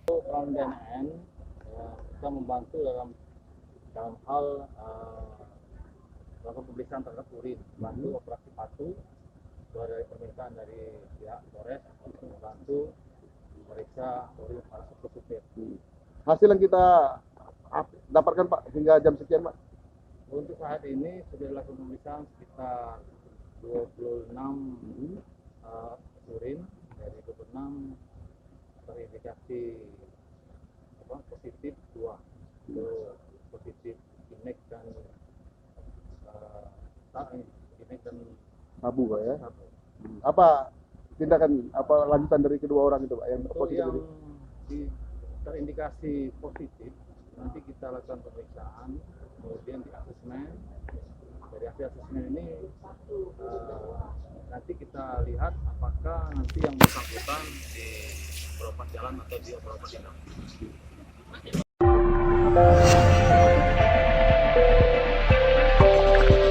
Peran BNN kita membantu dalam hal melakukan pemeriksaan terhadap urin, bantu operasi patu dari permintaan dari pihak Polres untuk membantu meriksa urin para supir. Hasil yang kita dapatkan Pak hingga jam sekian Pak? Untuk saat ini sudah dilakukan pemeriksaan sekitar 26 urin, dari 26 terindikasi positif 2 itu positif inek dan Sabu Pak ya? sabu. Apa tindakan lanjutan dari kedua orang itu Pak yang Untuk positif yang ini? terindikasi positif nanti kita lakukan pemeriksaan, kemudian di asesmen. Dari hasil asesmen ini nanti kita lihat apakah nanti yang bersangkutan di berobat jalan atau di operasi.